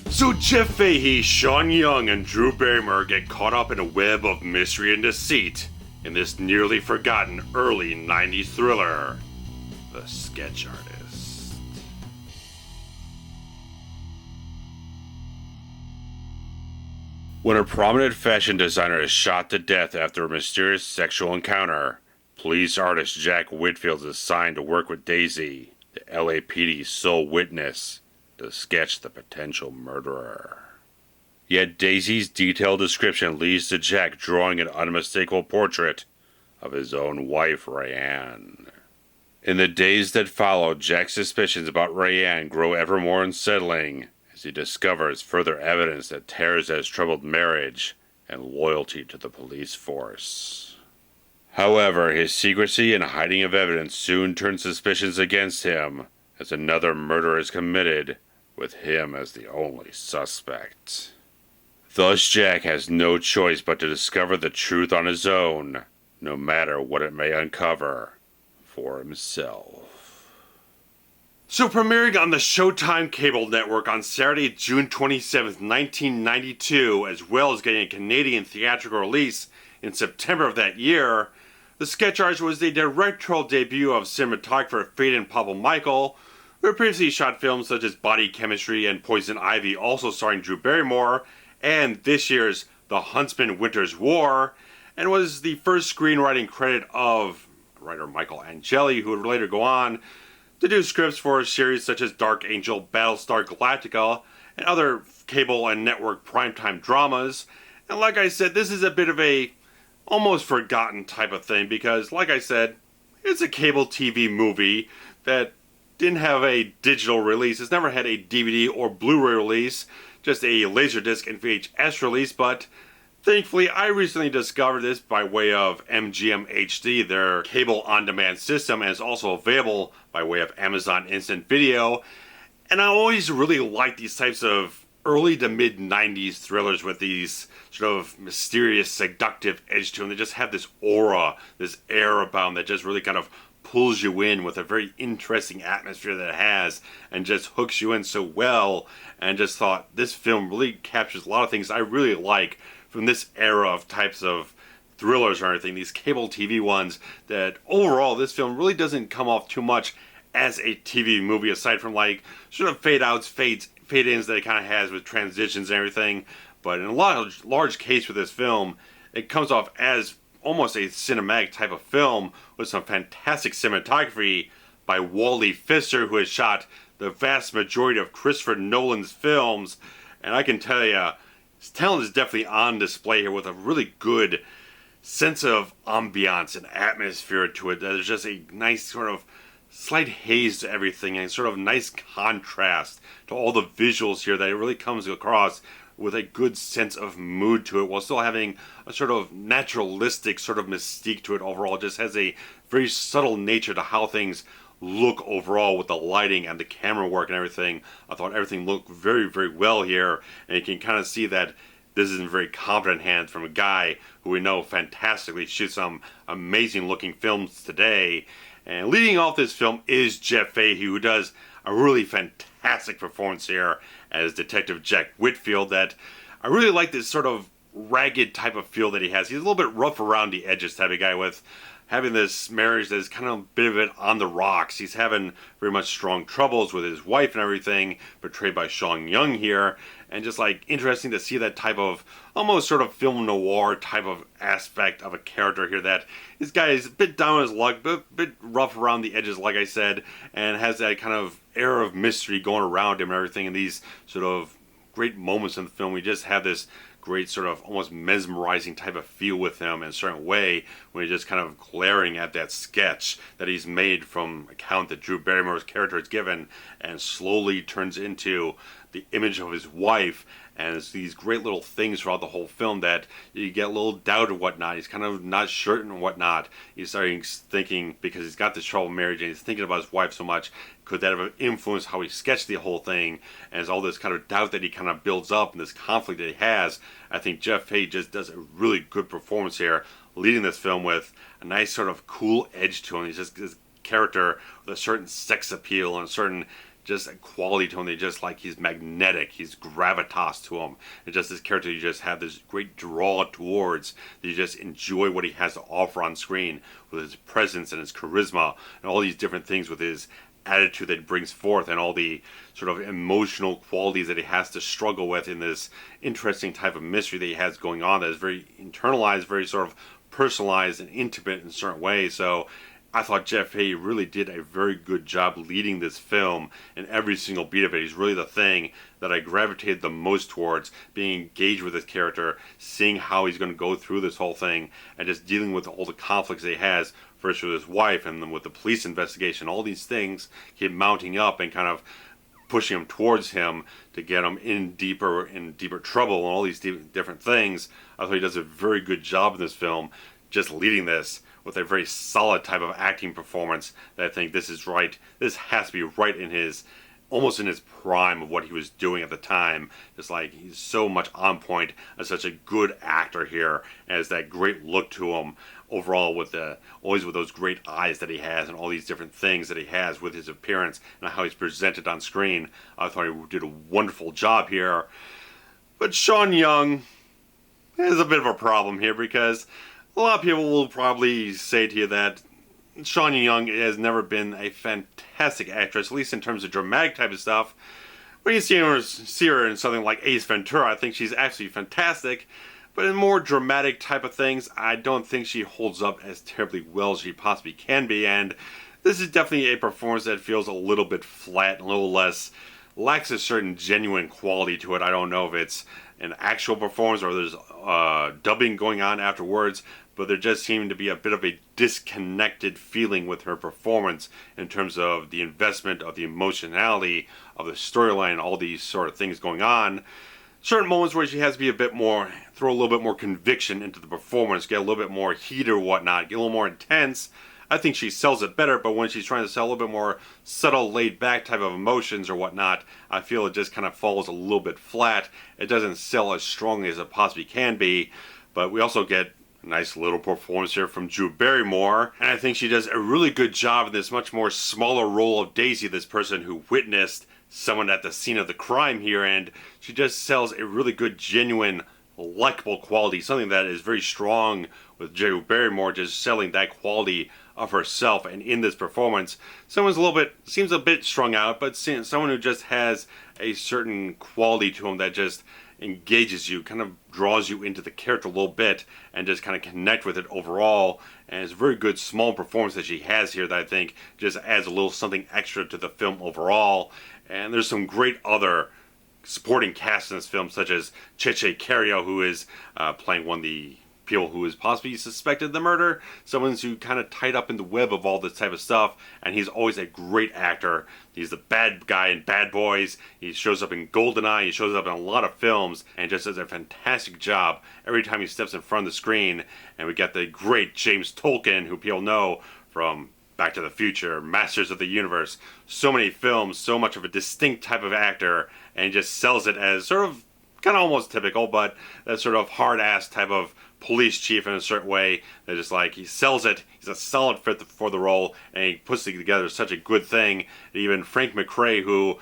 So Jeff Fahey, Sean Young, and Drew Barrymore get caught up in a web of mystery and deceit in this nearly forgotten early 90s thriller, The Sketch Artist. When a prominent fashion designer is shot to death after a mysterious sexual encounter, police artist Jack Whitfield is assigned to work with Daisy, the LAPD's sole witness, to sketch the potential murderer. Yet Daisy's detailed description leads to Jack drawing an unmistakable portrait of his own wife, Rayanne. In the days that follow, Jack's suspicions about Rayanne grow ever more unsettling as he discovers further evidence that tears at his troubled marriage and loyalty to the police force. However, his secrecy and hiding of evidence soon turn suspicions against him as another murder is committed, with him as the only suspect. Thus Jack has no choice but to discover the truth on his own, no matter what it may uncover for himself. So premiering on the Showtime cable network on Saturday, June 27th, 1992, as well as getting a Canadian theatrical release in September of that year, The Sketch Artist was the directorial debut of cinematographer Phedon Papamichael, who had previously shot films such as Body Chemistry and Poison Ivy, also starring Drew Barrymore, and this year's The Huntsman Winter's War, and was the first screenwriting credit of writer Michael Angeli, who would later go on to do scripts for series such as Dark Angel, Battlestar Galactica, and other cable and network primetime dramas. And like I said, this is a bit of a almost forgotten type of thing because, like I said, it's a cable TV movie that didn't have a digital release. It's never had a DVD or Blu-ray release, just a Laserdisc and VHS release, but thankfully I recently discovered this by way of MGM HD, their cable on-demand system, and it's also available by way of Amazon Instant Video. And I always really like these types of early to mid-90s thrillers with these sort of mysterious, seductive edge to them. They just have this aura, this air about them that just really kind of pulls you in with a very interesting atmosphere that it has and just hooks you in so well. And just thought this film really captures a lot of things I really like from this era of types of thrillers or anything, these cable TV ones, that overall this film really doesn't come off too much as a TV movie aside from like sort of fade outs, fade ins that it kind of has with transitions and everything. But in a large case with this film, it comes off as almost a cinematic type of film with some fantastic cinematography by Wally Pfister, who has shot the vast majority of Christopher Nolan's films. And I can tell you, his talent is definitely on display here with a really good sense of ambiance and atmosphere to it. There's just a nice sort of slight haze to everything and sort of nice contrast to all the visuals here that it really comes across with a good sense of mood to it while still having a sort of naturalistic sort of mystique to it overall. It just has a very subtle nature to how things look overall with the lighting and the camera work and everything. I thought everything looked very, very well here, and you can kind of see that this is in very competent hands from a guy who we know fantastically shoots some amazing looking films today. And leading off this film is Jeff Fahey, who does a really fantastic performance here as Detective Jack Whitfield. That I really like this sort of ragged type of feel that he has. He's a little bit rough around the edges type of guy with having this marriage that is kind of a bit of it on the rocks. He's having very much strong troubles with his wife and everything, portrayed by Sean Young here. And just like interesting to see that type of almost sort of film noir type of aspect of a character here, that this guy is a bit down on his luck, but a bit rough around the edges, like I said, and has that kind of air of mystery going around him and everything. And these sort of great moments in the film, we just have this great sort of almost mesmerizing type of feel with him in a certain way when he's just kind of glaring at that sketch that he's made from account that Drew Barrymore's character is given, and slowly turns into the image of his wife. And it's these great little things throughout the whole film that you get a little doubt and whatnot. He's kind of not certain and whatnot. He's starting thinking, because he's got this troubled marriage and he's thinking about his wife so much, could that have influenced how he sketched the whole thing? And it's all this kind of doubt that he kind of builds up and this conflict that he has. I think Jeff Fahey just does a really good performance here, leading this film with a nice sort of cool edge to him. He's just this character with a certain sex appeal and a certain just a quality to him. They just like, he's magnetic, he's gravitas to him. And just this character, you just have this great draw towards, that you just enjoy what he has to offer on screen with his presence and his charisma and all these different things with his attitude that he brings forth and all the sort of emotional qualities that he has to struggle with in this interesting type of mystery that he has going on that is very internalized, very sort of personalized and intimate in certain ways. So I thought Jeff Fahey really did a very good job leading this film, and every single beat of it. He's really the thing that I gravitated the most towards, being engaged with his character, seeing how he's going to go through this whole thing, and just dealing with all the conflicts that he has, first with his wife, and then with the police investigation. All these things keep mounting up and kind of pushing him towards him to get him in deeper trouble and all these different things. I thought he does a very good job in this film, just leading this with a very solid type of acting performance that I think this is right. This has to be right in his, almost in his prime of what he was doing at the time. Just like, he's so much on point and such a good actor here, and has that great look to him overall, with the, always with those great eyes that he has and all these different things that he has with his appearance and how he's presented on screen. I thought he did a wonderful job here. But Sean Young has a bit of a problem here, because a lot of people will probably say to you that Sean Young has never been a fantastic actress, at least in terms of dramatic type of stuff. When you see her in something like Ace Ventura, I think she's absolutely fantastic. But in more dramatic type of things, I don't think she holds up as terribly well as she possibly can be. And this is definitely a performance that feels a little bit flat, a little less, lacks a certain genuine quality to it. I don't know if it's an actual performance or there's dubbing going on afterwards, but there just seemed to be a bit of a disconnected feeling with her performance in terms of the investment of the emotionality of the storyline, all these sort of things going on. Certain moments where she has to be a bit more, throw a little bit more conviction into the performance, get a little bit more heat or whatnot, get a little more intense. I think she sells it better, but when she's trying to sell a little bit more subtle, laid-back type of emotions or whatnot, I feel it just kind of falls a little bit flat. It doesn't sell as strongly as it possibly can be, but we also get a nice little performance here from Drew Barrymore, and I think she does a really good job in this much more smaller role of Daisy, this person who witnessed someone at the scene of the crime here, and she just sells a really good, genuine, likable quality, something that is very strong with Drew Barrymore, just selling that quality of herself. And in this performance, someone's a little bit, seems a bit strung out, but someone who just has a certain quality to him that just engages you, kind of draws you into the character a little bit, and just kind of connect with it overall. And it's a very good small performance that she has here that I think just adds a little something extra to the film overall. And there's some great other supporting cast in this film, such as Tchéky, Karyo, who is playing one of the people who is possibly suspected of the murder, someone who's kind of tied up in the web of all this type of stuff, and he's always a great actor. He's the bad guy in Bad Boys, he shows up in GoldenEye, he shows up in a lot of films, and just does a fantastic job every time he steps in front of the screen. And we got the great James Tolkan, who people know from Back to the Future, Masters of the Universe, so many films, so much of a distinct type of actor, and he just sells it as sort of, kind of almost typical, but that sort of hard-ass type of police chief in a certain way. That just like, he sells it, he's a solid fit for the role, and he puts together such a good thing. Even Frank McRae, who,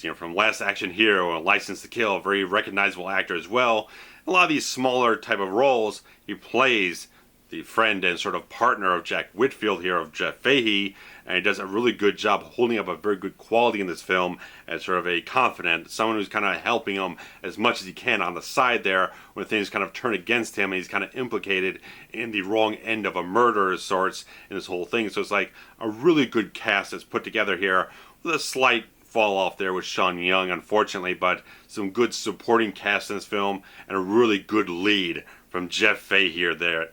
you know, from Last Action Hero and License to Kill, a very recognizable actor as well. A lot of these smaller type of roles, he plays the friend and sort of partner of Jack Whitfield here, of Jeff Fahey, and he does a really good job holding up a very good quality in this film as sort of a confidant, someone who's kind of helping him as much as he can on the side there when things kind of turn against him and he's kind of implicated in the wrong end of a murder of sorts in this whole thing. So it's like a really good cast that's put together here, with a slight fall off there with Sean Young, unfortunately, but some good supporting cast in this film and a really good lead from Jeff Fahey here that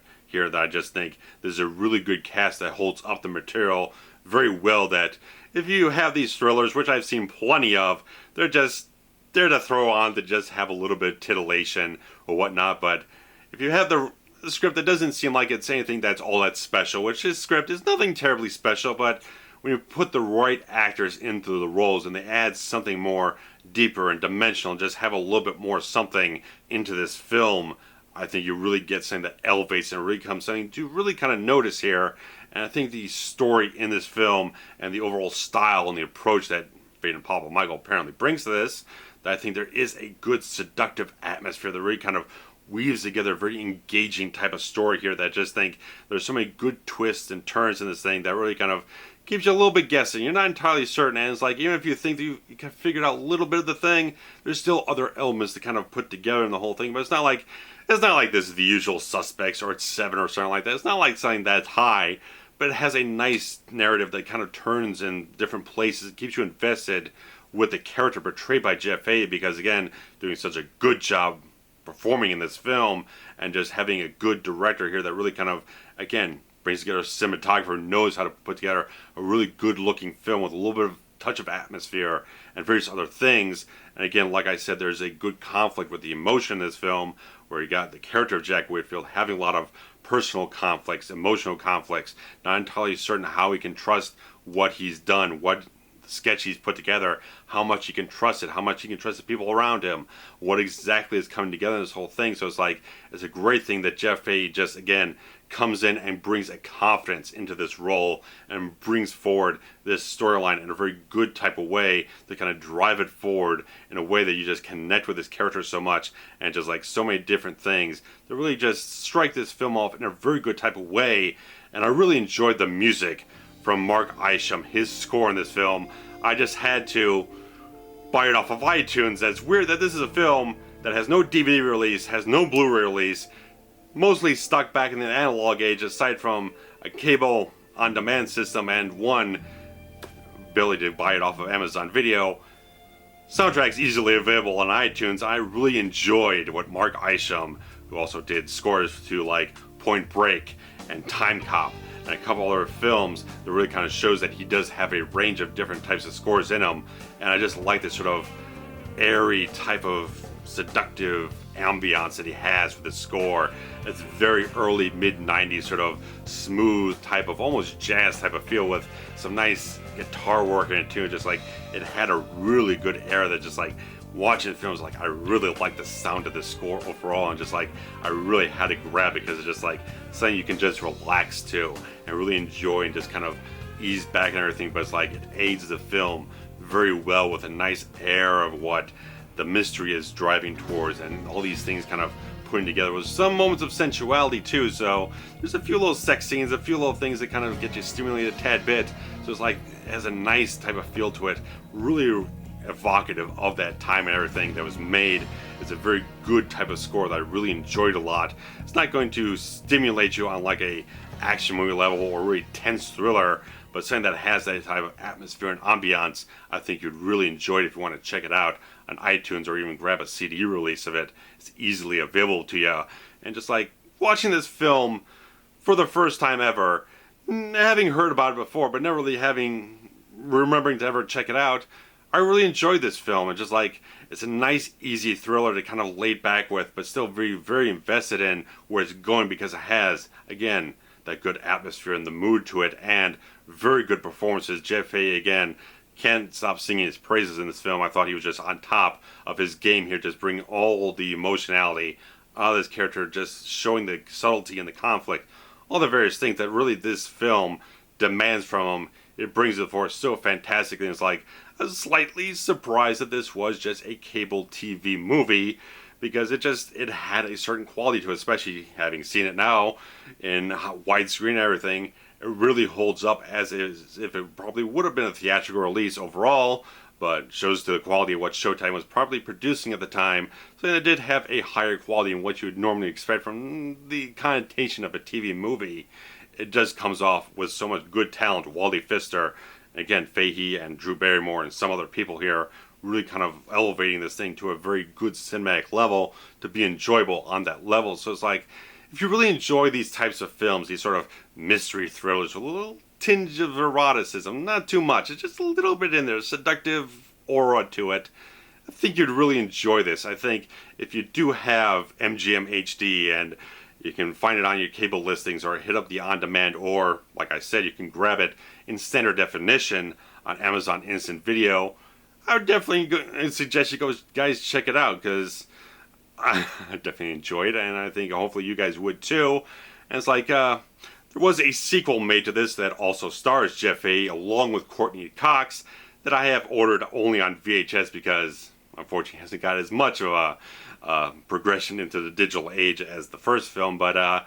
I just think this is a really good cast that holds up the material very well. That if you have these thrillers, which I've seen plenty of, they're just there to throw on to just have a little bit of titillation or whatnot. But if you have the script that doesn't seem like it's anything that's all that special, which this script is nothing terribly special, but when you put the right actors into the roles and they add something more deeper and dimensional, just have a little bit more something into this film, I think you really get something that elevates and really becomes something to really kind of notice here. And I think the story in this film and the overall style and the approach that Phedon Papamichael apparently brings to this, that I think there is a good seductive atmosphere that really kind of weaves together a very engaging type of story here, that I just think there's so many good twists and turns in this thing that really kind of gives you a little bit guessing. You're not entirely certain, and it's like, even if you think that you kind of figured out a little bit of the thing, there's still other elements to kind of put together in the whole thing. But it's not like this is The Usual Suspects or it's Seven or something like that. It's not like something that's high, but it has a nice narrative that kind of turns in different places. It keeps you invested with the character portrayed by Jeff Fahey, because again, doing such a good job performing in this film, and just having a good director here that really kind of, again, brings together a cinematographer who knows how to put together a really good looking film with a little bit of touch of atmosphere and various other things. And again, like I said, there's a good conflict with the emotion in this film, where you got the character of Jack Whitfield having a lot of personal conflicts, emotional conflicts, not entirely certain how he can trust what he's done, what sketch he's put together, how much he can trust it, how much he can trust the people around him, what exactly is coming together in this whole thing. So it's like, it's a great thing that Jeff Fahey just, again, comes in and brings a confidence into this role and brings forward this storyline in a very good type of way to kind of drive it forward in a way that you just connect with this character so much, and just like so many different things that really just strike this film off in a very good type of way. And I really enjoyed the music from Mark Isham, his score in this film. I just had to buy it off of iTunes. That's weird that this is a film that has no DVD release, has no Blu-ray release, mostly stuck back in the analog age, aside from a cable on-demand system and one ability to buy it off of Amazon Video. Soundtrack's easily available on iTunes. I really enjoyed what Mark Isham, who also did scores to like Point Break and Time Cop and a couple other films, that really kind of shows that he does have a range of different types of scores in him. And I just like this sort of airy type of seductive ambiance that he has with the score. It's very early mid-90s sort of smooth type of almost jazz type of feel, with some nice guitar work in it too. Just like, it had a really good era that just like, watching films, like I really like the sound of the score overall, and just like I really had to grab it because it's just like something you can just relax to and really enjoy and just kind of ease back and everything. But it's like, it aids the film very well with a nice air of what the mystery is driving towards, and all these things kind of putting together with some moments of sensuality too. So there's a few little sex scenes, a few little things that kind of get you stimulated a tad bit. So it's like, it has a nice type of feel to it, really evocative of that time and everything that was made. It's a very good type of score that I really enjoyed a lot. It's not going to stimulate you on like a action movie level or really tense thriller, but something that has that type of atmosphere and ambiance. I think you'd really enjoy it if you want to check it out on iTunes, or even grab a CD release of it. It's easily available to you. And just like watching this film for the first time ever, having heard about it before, but never really remembering to ever check it out, I really enjoyed this film. And just like, it's a nice, easy thriller to kind of lay back with, but still very, very invested in where it's going, because it has, again, that good atmosphere and the mood to it, and very good performances. Jeff Fahey, again, can't stop singing his praises in this film. I thought he was just on top of his game here, just bringing all the emotionality out of this character, just showing the subtlety and the conflict, all the various things that really this film demands from him. It brings it forth so fantastically. And it's like, I was slightly surprised that this was just a cable TV movie, because it had a certain quality to it, especially having seen it now in widescreen and everything. It really holds up as if it probably would have been a theatrical release overall, but shows to the quality of what Showtime was probably producing at the time. So it did have a higher quality than what you would normally expect from the connotation of a TV movie. It just comes off with so much good talent. Wally Pfister, again, Fahey and Drew Barrymore and some other people here really kind of elevating this thing to a very good cinematic level to be enjoyable on that level. So it's like, if you really enjoy these types of films, these sort of mystery thrillers with a little tinge of eroticism, not too much, it's just a little bit in there, seductive aura to it, I think you'd really enjoy this. I think if you do have MGM HD and you can find it on your cable listings, or hit up the on-demand, or, like I said, you can grab it in standard definition on Amazon Instant Video, I would definitely suggest you guys check it out, because I definitely enjoyed it, and I think hopefully you guys would too. And it's like, there was a sequel made to this that also stars Jeff Fahey along with Courtney Cox. that I have ordered only on VHS because unfortunately it hasn't got as much of a progression into the digital age as the first film, but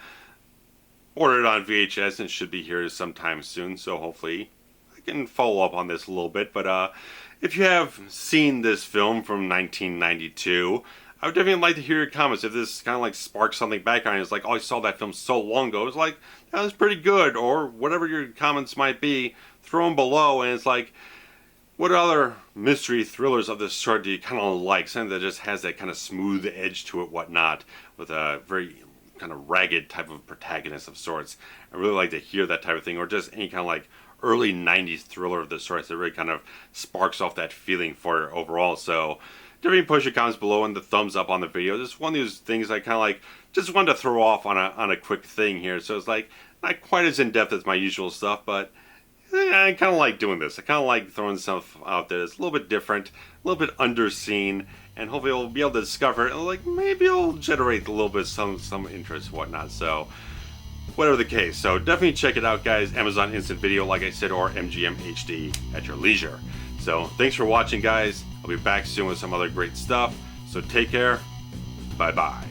ordered it on VHS and should be here sometime soon, so hopefully I can follow up on this a little bit. But if you have seen this film from 1992, I would definitely like to hear your comments. If this kind of like sparks something back on you, it's like, oh, I saw that film so long ago, it's like, that was pretty good, or whatever your comments might be, throw them below. And it's like, what other mystery thrillers of this sort do you kind of like? Something that just has that kind of smooth edge to it, whatnot, with a very kind of ragged type of protagonist of sorts. I really like to hear that type of thing, or just any kind of like early 90s thriller of this sort that really kind of sparks off that feeling for you overall. So definitely push your comments below and the thumbs up on the video. Just one of those things I kind of like, just wanted to throw off on a quick thing here. So it's like, not quite as in-depth as my usual stuff, but I kind of like doing this. I kind of like throwing stuff out there that's a little bit different, a little bit underseen, and hopefully we'll be able to discover it, and like maybe it'll generate a little bit some interest and whatnot. So whatever the case, so definitely check it out, guys. Amazon Instant Video, like I said, or MGM HD at your leisure. So thanks for watching, guys. I'll be back soon with some other great stuff. So take care. Bye bye.